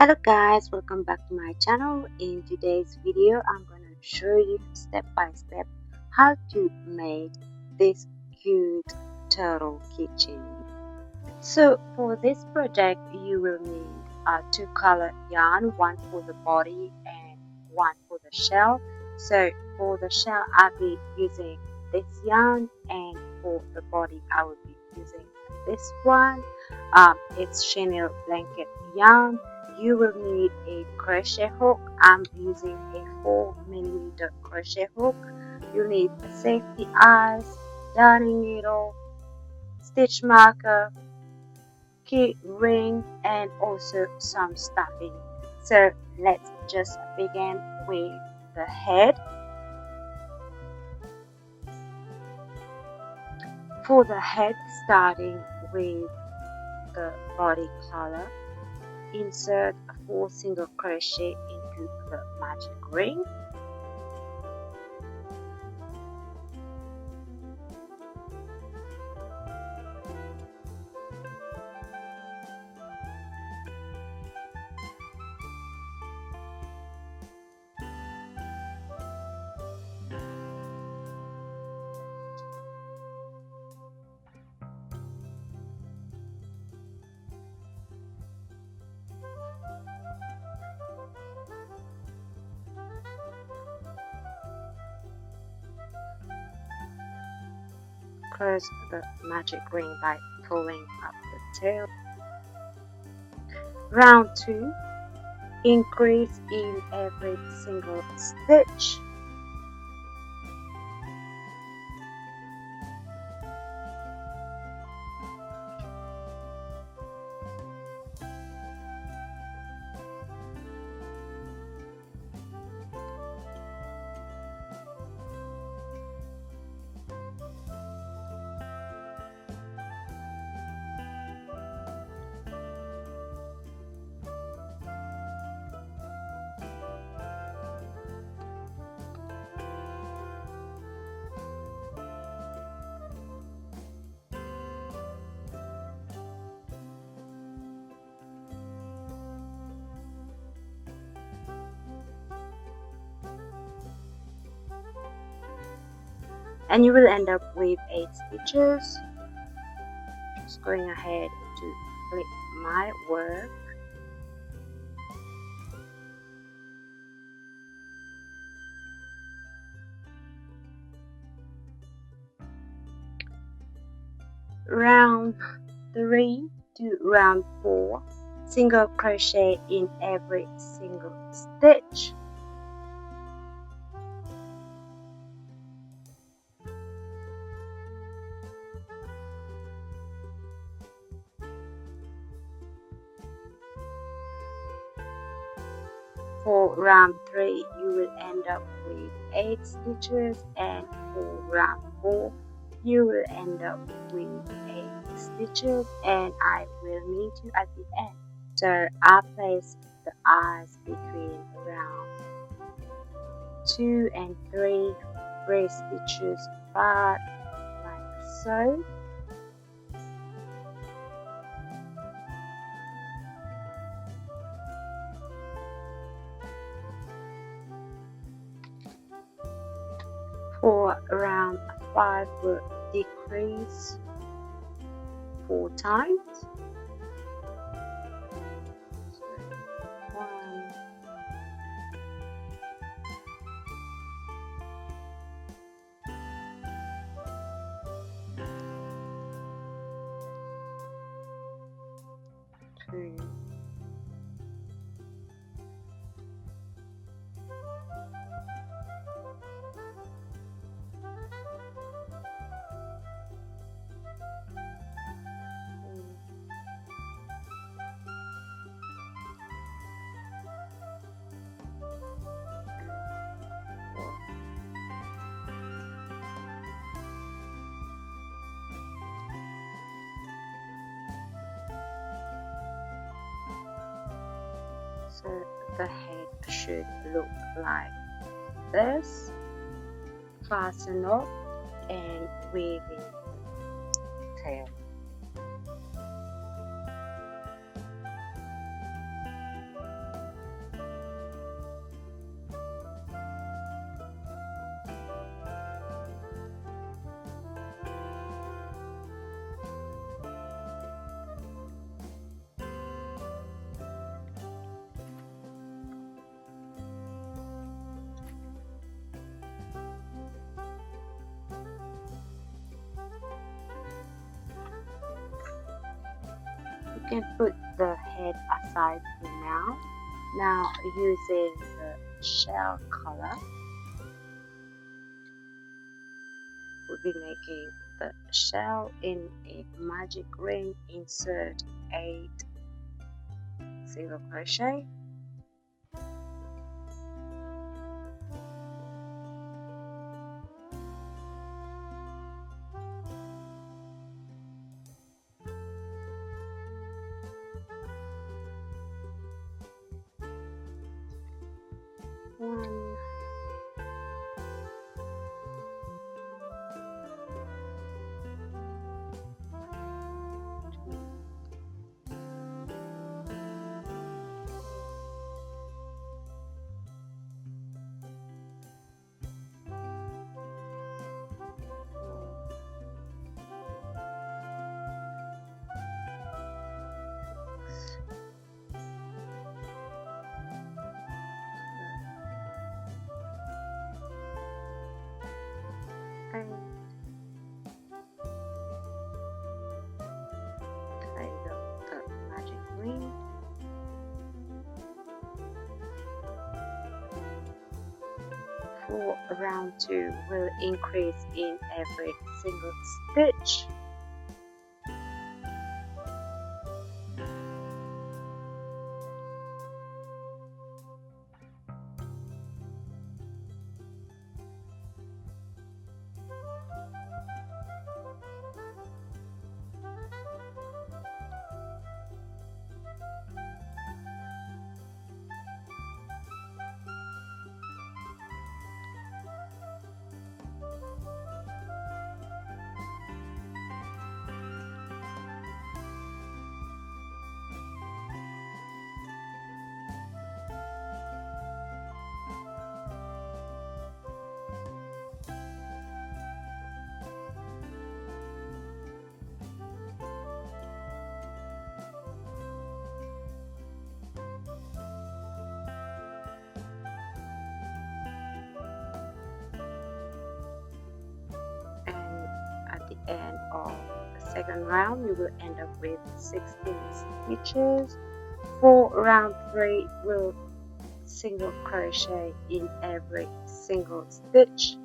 Hello guys, welcome back to my channel. In today's video I'm going to show you step by step how to make this cute turtle keychain. So for this project you will need two color yarn, one for the body and one for the shell. So for the shell I'll be using this yarn, and for the body I will be using this one. It's chenille blanket yarn. You will need a crochet hook. I'm using a 4mm crochet hook. You need safety eyes, darning needle, stitch marker, key ring, and also some stuffing. So let's just begin with the head. For the head, starting with the body color, insert 4 single crochet into the magic ring. Close the magic ring by pulling up the tail. Round 2, increase in every single stitch. And you will end up with 8 stitches. Just going ahead to flip my work. Round 3 to round 4, single crochet in every single stitch. For round 3 you will end up with 8 stitches, and for round 4 you will end up with 8 stitches, and I will meet you at the end. So I place the eyes between round 2 and 3 stitches apart, like so. For round 5 will decrease 4 times. So 1, 2, 4. So the head should look like this. Fasten up and waving tail. can put the head aside for now. Now using the shell color, we'll be making the shell in a magic ring. Insert 8 single crochet, one, and close up the magic ring. For round 2, will increase in every single stitch. End of the second round, you will end up with 16 stitches. For round 3, we'll single crochet in every single stitch,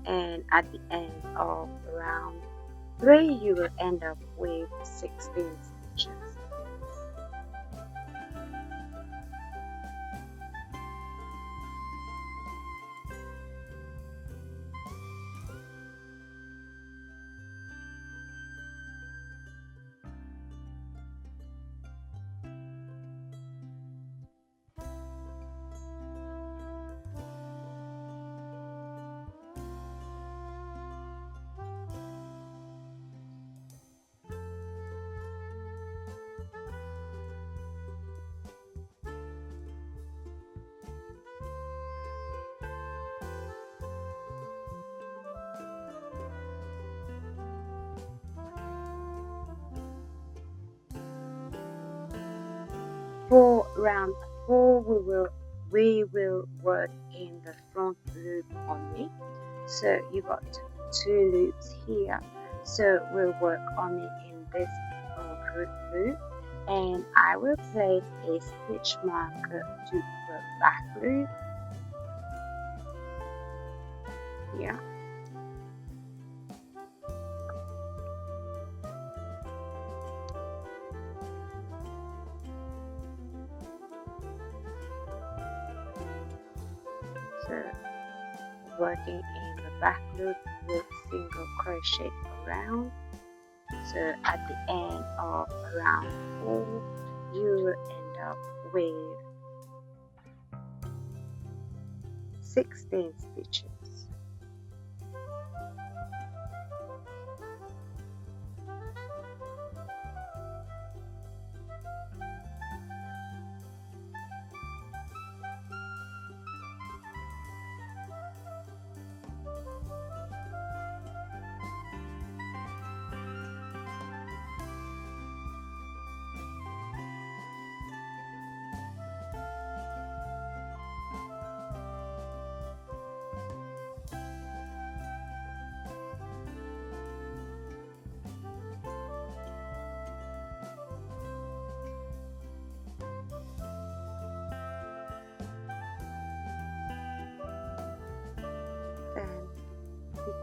and at the end of round 3, you will end up with 16 stitches. For round 4, we will work in the front loop only. So you got 2 loops here, so we'll work only in this front loop, and I will place a stitch marker to the back loop here. So working in the back loop, we'll single crochet around. So at the end of round 4, you will end up with 16 stitches.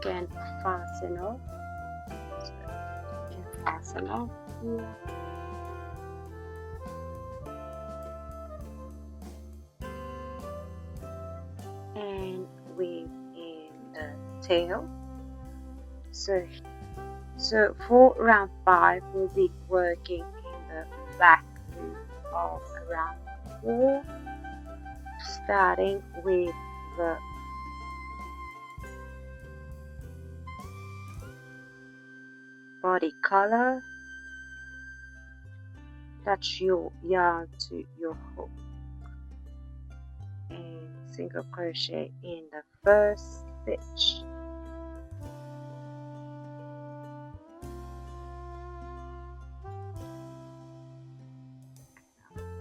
can fasten off. So you can fasten off here. And weave in the tail. So for round 5, we'll be working in the back loop of round 4, starting with the body color. Attach your yarn to your hook and single crochet in the first stitch.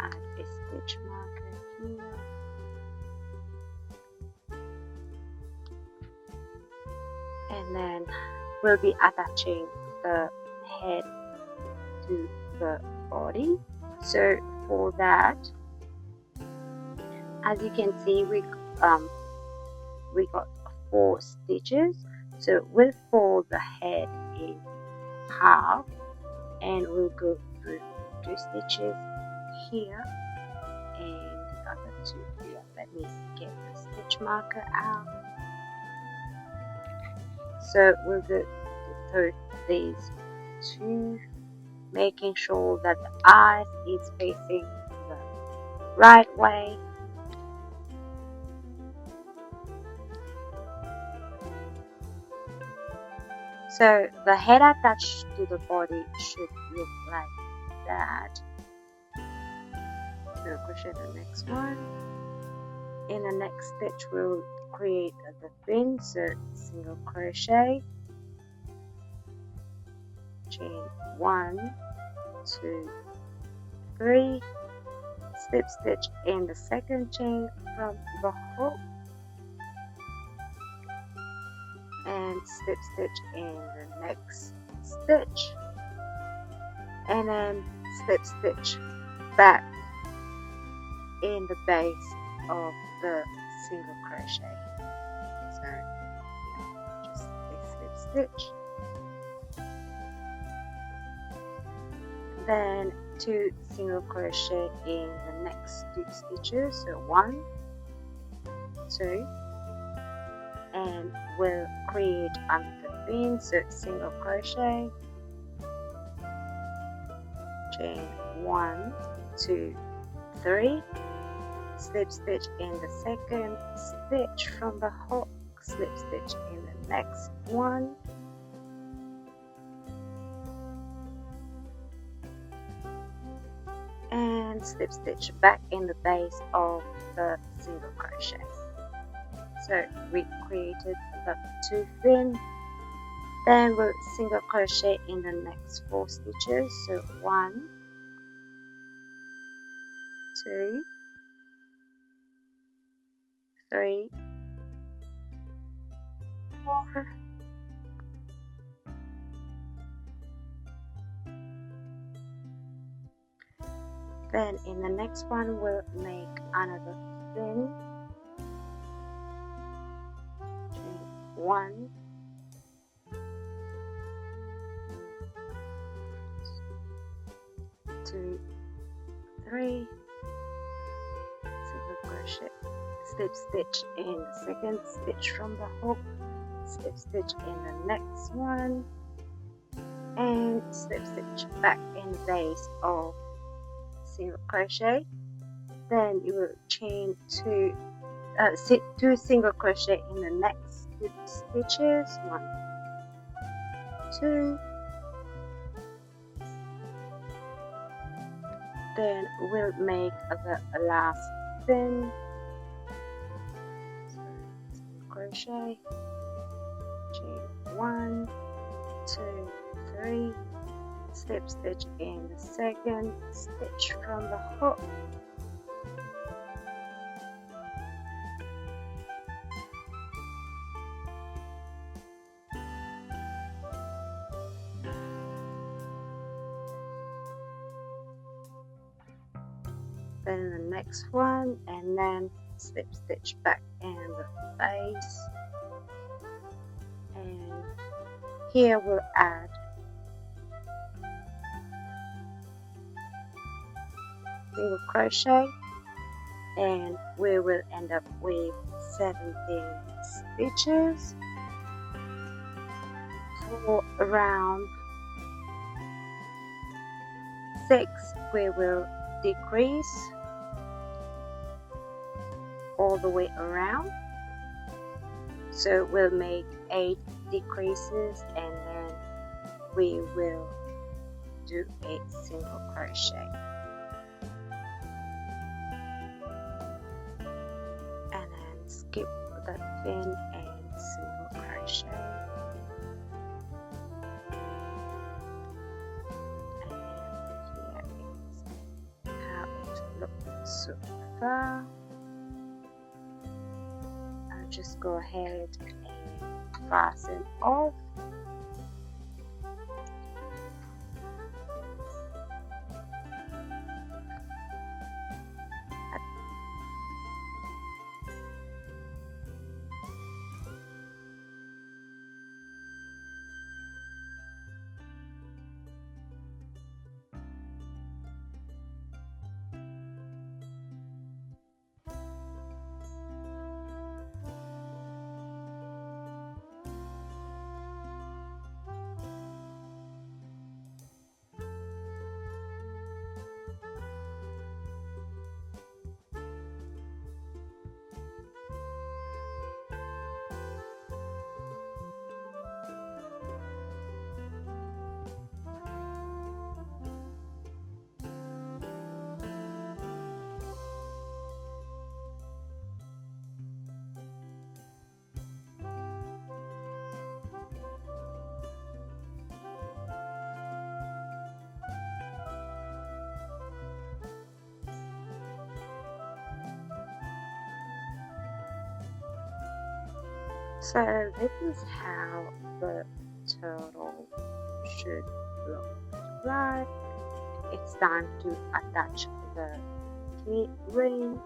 Add a stitch marker here. And then we'll be attaching the head to the body. So for that, as you can see, we got 4 stitches. So we'll fold the head in half and we'll go through 2 stitches here and the other 2 here. Let me get the stitch marker out. So we'll go through these 2, making sure that the eyes is facing the right way. So the head attached to the body should look like that. So crochet the next one. In the next stitch we'll create the fin. So single crochet, chain 1, 2, 3, slip stitch in the second chain from the hook and slip stitch in the next stitch, and then slip stitch back in the base of the single crochet. So just a slip stitch, then 2 single crochet in the next 2 stitches. So 1, 2, and we'll create another fin. So single crochet, chain 1, 2, 3, slip stitch in the second stitch from the hook, slip stitch in the next one, and slip stitch back in the base of the single crochet. So we created the 2 fin, then we'll single crochet in the next 4 stitches. So 1, 2, 3, 4, then in the next one we'll make another fin, chain 1, 2, 3, single crochet, slip stitch in the second stitch from the hook, slip stitch in the next one, and slip stitch back in the base of single crochet. Then you will chain 2 single crochet in the next 2 stitches. 1, 2, then we'll make the last fin. So single crochet, chain 1, 2, 3, slip stitch in the second stitch from the hook, then the next one, and then slip stitch back in the base and Here we'll add single crochet, and we will end up with 17 stitches. For round 6 we will decrease all the way around, so we'll make 8 decreases and then we will do a single crochet, and then skip the fin and single crochet, and here is how it looks so far. I'll just go ahead and fasten off. So this is how the turtle should look like. It's time to attach the key ring.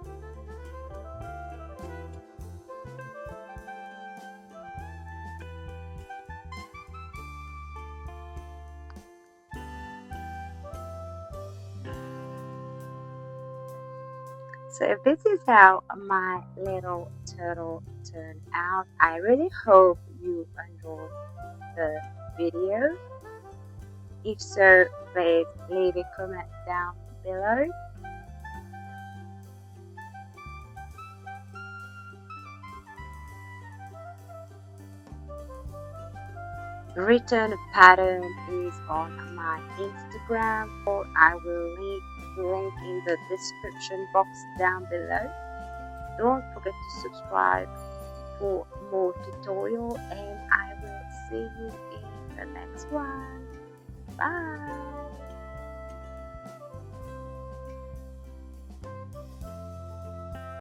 So this is how my little turtle turned out. I really hope you enjoyed the video. If so, please leave a comment down below. Return pattern is on my Instagram, or I will leave the link in the description box down below. Don't forget to subscribe for more tutorial, and I will see you in the next one. Bye.